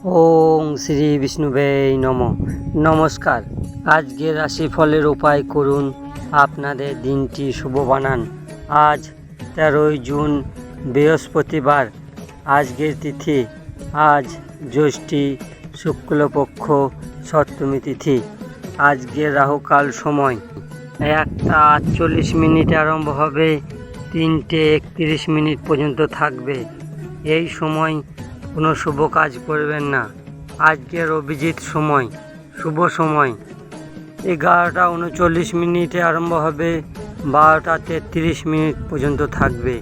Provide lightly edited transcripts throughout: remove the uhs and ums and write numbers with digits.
ওং শ্রী বিষ্ণুবে নম। নমস্কার। আজকের রাশিফলের উপায় করুন, আপনাদের দিনটি শুভ বানান। আজ 13ই জুন, বৃহস্পতিবার। আজকের তিথি আজ জ্যৈষ্ঠী শুক্লপক্ষ সপ্তমী তিথি। আজকের রাহুকাল সময় 1:48 আরম্ভ হবে, 3:31 পর্যন্ত থাকবে। এই সময় কোনো শুভ কাজ করবেন না। আজকের অভিজিৎ সময়, শুভ সময় 11:39 আরম্ভ হবে, 12:33 পর্যন্ত থাকবে।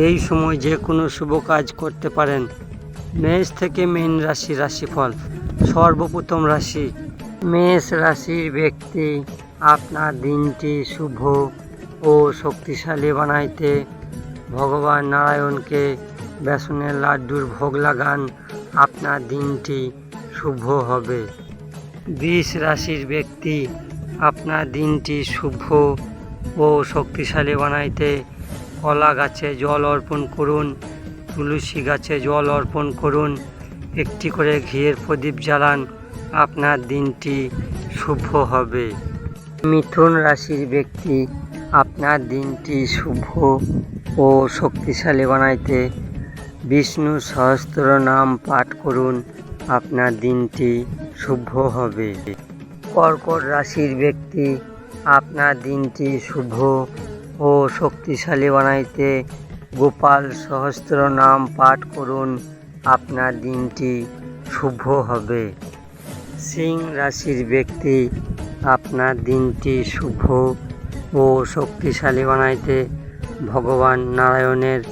এই সময় যে কোনো শুভ কাজ করতে পারেন। মেষ থেকে মীন রাশি রাশিফল। সর্বপ্রথম রাশি মেষ রাশির ব্যক্তি, আপনার দিনটি শুভ ও শক্তিশালী বানাইতে ভগবান নারায়ণকে বেসনের লাড্ডুর ভোগ লাগান। আপনার দিনটি শুভ হবে। বৃষ রাশির ব্যক্তি, আপনার দিনটি শুভ ও শক্তিশালী বানাইতে কলা গাছে জল অর্পণ করুন, তুলসী গাছে জল অর্পণ করুন, একটি করে ঘিয়ের প্রদীপ জ্বালান। আপনার দিনটি শুভ হবে। মিথুন রাশির ব্যক্তি, আপনার দিনটি শুভ ও শক্তিশালী বানাইতে বিষ্ণু সহস্র নাম পাঠ করুন। আপনার দিনটি শুভ হবে। কর্কট রাশির ব্যক্তি, আপনার দিনটি শুভ ও শক্তিশালী বানাইতে গোপাল সহস্র নাম পাঠ করুন। আপনার দিনটি শুভ হবে। সিং রাশির ব্যক্তি, আপনার দিনটি শুভ ও শক্তিশালী বানাইতে ভগবান নারায়ণের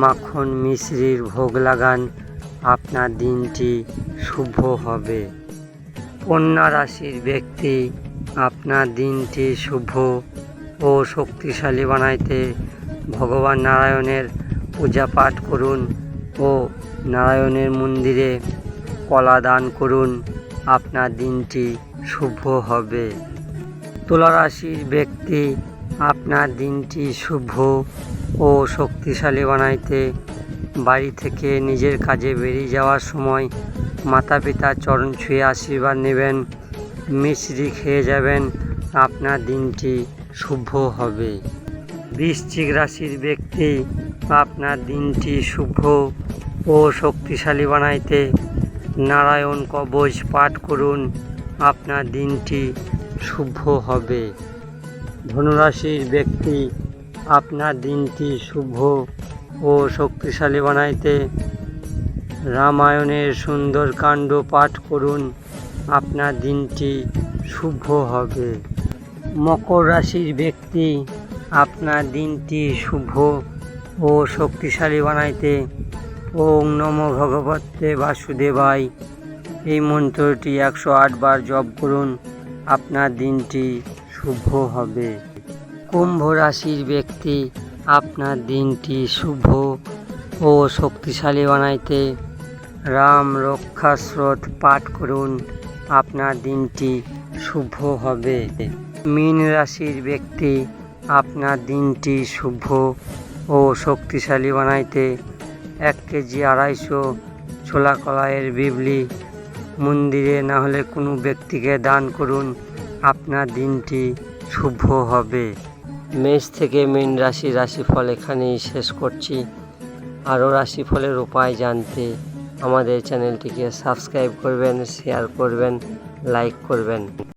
মাখন মিশ্রির ভোগ লাগান। আপনার দিনটি শুভ হবে। কন্যা রাশির ব্যক্তি, আপনার দিনটি শুভ ও শক্তিশালী বানাইতে ভগবান নারায়ণের পূজা পাঠ করুন ও নারায়ণের মন্দিরে কলা দান করুন। আপনার দিনটি শুভ হবে। তুলা রাশির ব্যক্তি, আপনার দিনটি শুভ ও শক্তিশালী বানাইতে বাড়ি থেকে নিজের কাজে বেরিয়ে যাওয়ার সময় মাতা পিতার চরণ ছুঁয়ে আশীর্বাদ নেবেন, মিষ্টি খেয়ে যাবেন। আপনার দিনটি শুভ হবে। বৃশ্চিক রাশির ব্যক্তি, আপনার দিনটি শুভ ও শক্তিশালী বানাইতে নারায়ণ কবচ পাঠ করুন। আপনার দিনটি শুভ হবে। ধনুরাশির ব্যক্তি, আপনার দিনটি শুভ ও শক্তিশালী বানাইতে রামায়ণের সুন্দরকাণ্ড পাঠ করুন। আপনার দিনটি শুভ হবে। মকর রাশির ব্যক্তি, আপনার দিনটি শুভ ও শক্তিশালী বানাইতে ওং নমো ভগবতে বাসুদেবায় এই মন্ত্রটি 108 বার জপ করুন। আপনার দিনটি শুভ হবে। কুম্ভ রাশির ব্যক্তি, আপনার দিনটি শুভ ও শক্তিশালী বানাইতে রাম রক্ষাস্রোত পাঠ করুন। আপনার দিনটি শুভ হবে। মীন রাশির ব্যক্তি, আপনার দিনটি শুভ ও শক্তিশালী বানাইতে 1 কেজি 250 ছোলা কলাইয়ের বিবলি মন্দিরে না হলে কোনো ব্যক্তিকে দান করুন। আপনার দিনটি শুভ হবে। মেষ থেকে মীন রাশির রাশিফল এখানেই শেষ করছি। আরও রাশিফলের উপায় জানতে আমাদের চ্যানেলটিকে সাবস্ক্রাইব করবেন, শেয়ার করবেন, লাইক করবেন।